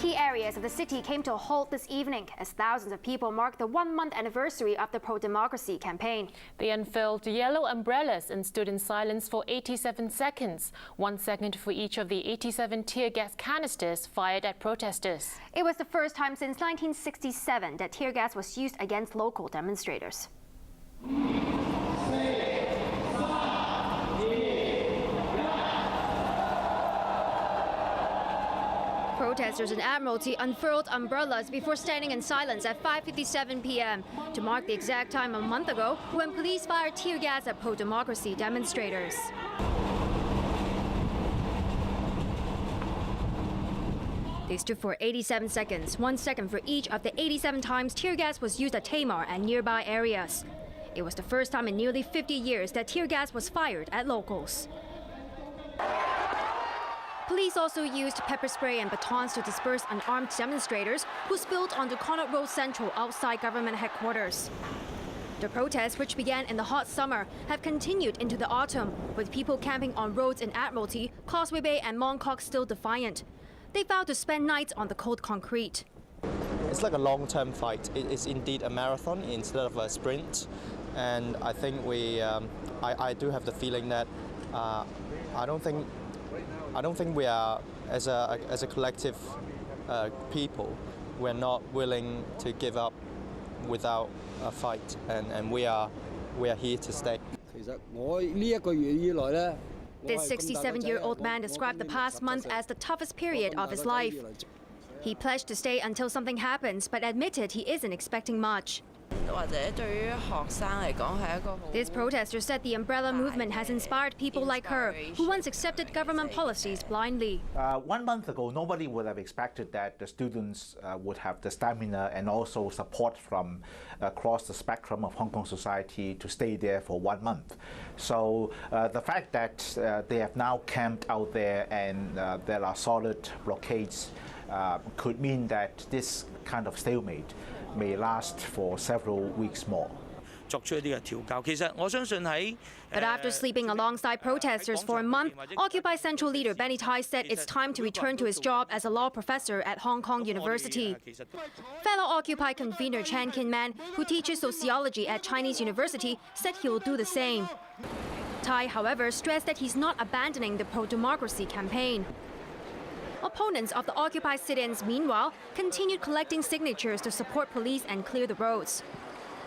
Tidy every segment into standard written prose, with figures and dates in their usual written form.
Key areas of the city came to a halt this evening as thousands of people marked the one-month anniversary of the pro-democracy campaign. They unfurled yellow umbrellas and stood in silence for 87 seconds, 1 second for each of the 87 tear gas canisters fired at protesters. It was the first time since 1967 that tear gas was used against local demonstrators. Protesters in Admiralty unfurled umbrellas before standing in silence at 5:57 p.m. to mark the exact time a month ago when police fired tear gas at pro-democracy demonstrators. They stood for 87 seconds, 1 second for each of the 87 times tear gas was used at Tamar and nearby areas. It was the first time in nearly 50 years that tear gas was fired at locals. Police also used pepper spray and batons to disperse unarmed demonstrators who spilled onto Connaught Road Central outside government headquarters. The protests, which began in the hot summer, have continued into the autumn, with people camping on roads in Admiralty, Causeway Bay and Mongkok still defiant. They vowed to spend nights on the cold concrete. It's like a long-term fight. It is indeed a marathon instead of a sprint. And I think I do have the feeling that I don't think we are, as a collective people, we're not willing to give up without a fight, and we are here to stay. This 67-year-old man described the past month as the toughest period of his life. He pledged to stay until something happens, but admitted he isn't expecting much. This protester said the umbrella movement has inspired people like her, who once accepted government policies blindly. 1 month ago, nobody would have expected that the students would have the stamina and also support from across the spectrum of Hong Kong society to stay there for 1 month. So the fact that they have now camped out there and there are solid blockades could mean that this kind of stalemate may last for several weeks more. But after sleeping alongside protesters for a month, Occupy Central leader Benny Tai said it's time to return to his job as a law professor at Hong Kong University. Fellow Occupy convener Chan Kin Man, who teaches sociology at Chinese University, said he will do the same. Tai, however, stressed that he's not abandoning the pro-democracy campaign. Opponents of the Occupy sit-ins, meanwhile, continued collecting signatures to support police and clear the roads.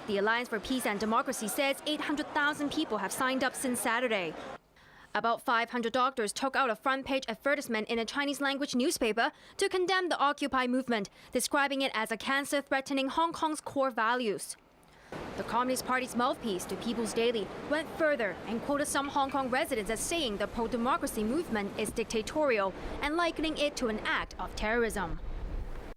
The Alliance for Peace and Democracy says 800,000 people have signed up since Saturday. About 500 doctors took out a front-page advertisement in a Chinese-language newspaper to condemn the Occupy movement, describing it as a cancer threatening Hong Kong's core values. The Communist Party's mouthpiece, The People's Daily, went further and quoted some Hong Kong residents as saying the pro-democracy movement is dictatorial and likening it to an act of terrorism.